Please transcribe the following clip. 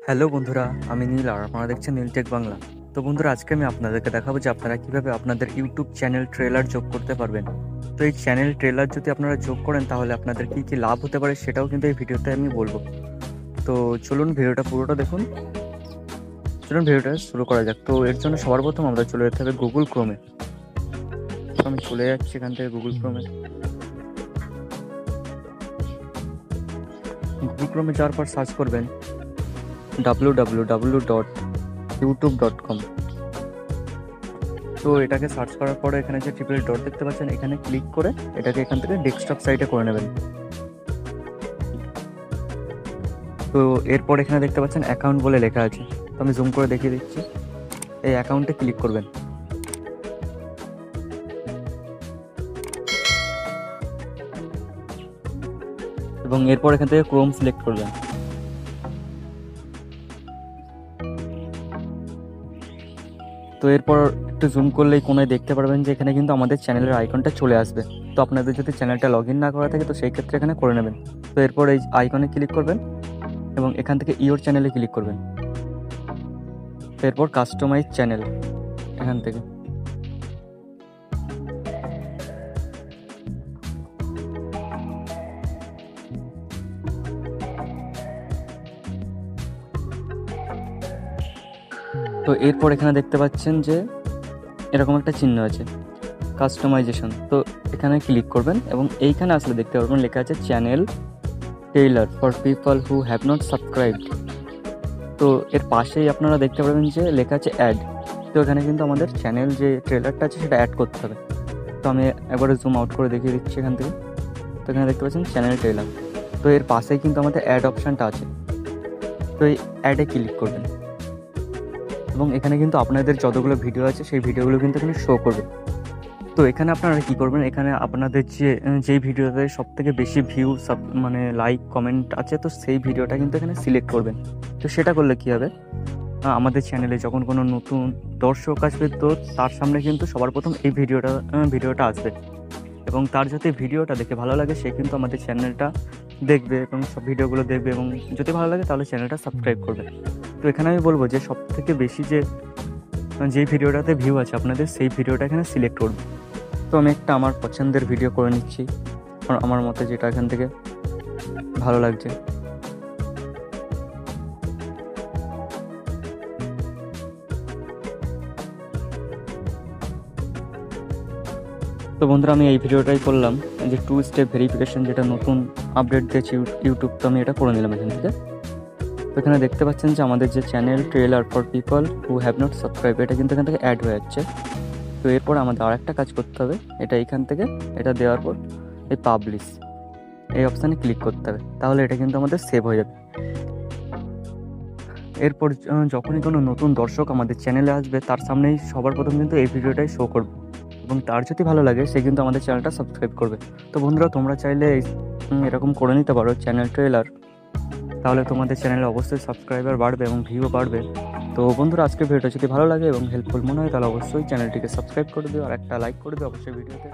Hello বন্ধুরা, আমি নীল আর আপনারা দেখছেন নীল টেক বাংলা। তো বন্ধুরা, আজকে আমি আপনাদেরকে দেখাবো যে আপনারা কিভাবে আপনাদের ইউটিউব চ্যানেল ট্রেলার যোগ করতে পারবেন। তো এই চ্যানেল ট্রেলার যদি আপনারা যোগ করেন তাহলে আপনাদের কী কী লাভ হতে পারে সেটাও কিন্তু এই ভিডিওতে আমি বলবো। তো চলুন ভিডিওটা পুরোটা দেখুন। চলুন ভিডিওটা শুরু করা যাক। তো এর জন্য সবার প্রথম আমরা চলে যেতে হবে গুগল ক্রোমে। তো আমি চলে যাচ্ছি এখান থেকে গুগল ক্রোমে। গুগল ক্রোমে যাওয়ার পর সার্চ করবেন www.youtube.com। তো এটাকে সার্চ করার পরে এখানে যে ট্রিপল ডট দেখতে পাচ্ছেন, এখানে ক্লিক করে এটাকে এখান থেকে ডেস্কটপ সাইটে করে নেবেন। তো এরপর এখানে দেখতে পাচ্ছেন অ্যাকাউন্ট বলে লেখা আছে। তো আমি জুম করে দেখিয়ে দিচ্ছি। এই অ্যাকাউন্টে ক্লিক করবেন এবং এরপর এখান থেকে ক্রোম সিলেক্ট করবেন। তো এরপর একটু জুম করলেই কোনায় দেখতে পারবেন যে এখানে কিন্তু আমাদের চ্যানেলের আইকনটা চলে আসবে। তো আপনাদের যদি চ্যানেলটা লগ ইন না করা থাকে তো সেই ক্ষেত্রে এখানে করে নেবেন। তো এরপর এই আইকনে ক্লিক করবেন এবং এখান থেকে ইওর চ্যানেলে ক্লিক করবেন। তো এরপর কাস্টমাইজ চ্যানেল এখান থেকে। তো এরপর এখানে দেখতে পাচ্ছেন যে এরকম একটা চিহ্ন আছে, কাস্টমাইজেশন। তো এখানে ক্লিক করবেন এবং এইখানে আসলে দেখতে পারবেন লেখা আছে channel Taylor for people who have not subscribed. তো এর পাশেই আপনারা দেখতে পারবেন যে লেখা আছে অ্যাড। তো এখানে কিন্তু আমাদের চ্যানেল যে ট্রেলারটা আছে সেটা অ্যাড করতে হবে। তো আমি একবারে জুম আউট করে দেখিয়ে দিচ্ছি এখান থেকে। তো এখানে দেখতে পাচ্ছেন চ্যানেল ট্রেলার। তো এর পাশেই কিন্তু আমাদের অ্যাড অপশানটা আছে। তো এই অ্যাডে ক্লিক করবেন এবং এখানে কিন্তু আপনাদের যতগুলো ভিডিও আছে সেই ভিডিওগুলো কিন্তু এখানে শো করবে। তো এখানে আপনারা কী করবেন, এখানে আপনাদের যেই ভিডিওতে সবথেকে বেশি ভিউ মানে লাইক কমেন্ট আছে, তো সেই ভিডিওটা কিন্তু এখানে সিলেক্ট করবেন। তো সেটা করলে কী হবে, আমাদের চ্যানেলে যখন কোনো নতুন দর্শক আসবে তো তার সামনে কিন্তু সবার প্রথম এই ভিডিওটা আসবে এবং তার যদি ভিডিওটা দেখে ভালো লাগে সে কিন্তু আমাদের চ্যানেলটা দেখবে এবং সব ভিডিওগুলো দেখবে এবং যদি ভালো লাগে তাহলে চ্যানেলটা সাবস্ক্রাইব করবে। তো এখানে আমি বলবো যে সবথেকে বেশি যেই ভিডিওটাতে ভিউ আছে আপনাদের সেই ভিডিওটা এখানে সিলেক্ট করবে। তো আমি একটা আমার পছন্দের ভিডিও করে নিচ্ছি, আমার মতে যেটা এখান থেকে ভালো লাগছে। তো বন্ধুরা, আমি এই ভিডিওটাই করলাম, যে 2 স্টেপ ভেরিফিকেশন, যেটা নতুন আপডেট দিয়েছে ইউটিউব। তো আমি এটা করে নিলাম এখান থেকে। তো এখানে দেখতে পাচ্ছেন যে আমাদের যে channel trailer for people who have not subscribe, এটা কিন্তু এখান থেকে অ্যাড হয়ে যাচ্ছে। তো এরপর আমাদের আর একটা কাজ করতে হবে, এটা এইখান থেকে এটা দেওয়ার পর এই পাবলিশ এই অপশানে ক্লিক করতে হবে, তাহলে এটা কিন্তু আমাদের সেভ হয়ে যাবে। এরপর যখনই কোনো নতুন দর্শক আমাদের চ্যানেলে আসবে তার সামনেই সবার প্রথম কিন্তু এই ভিডিওটাই শো করবে এবং তার যদি ভালো লাগে সে কিন্তু আমাদের চ্যানেলটা সাবস্ক্রাইব করবে। তো বন্ধুরা, তোমরা চাইলে এরকম করে নিতে পারো চ্যানেল ট্রেলার, তাহলে তোমাদের চ্যানেলে অবশ্যই সাবস্ক্রাইবার বাড়বে এবং ভিউ বাড়বে। তো বন্ধুরা, আজকের ভিডিওটা যদি ভালো লাগে এবং হেল্পফুল মনে হয় তাহলে অবশ্যই চ্যানেলটিকে সাবস্ক্রাইব করে দিও আর একটা লাইক করে দিও অবশ্যই ভিডিওতে।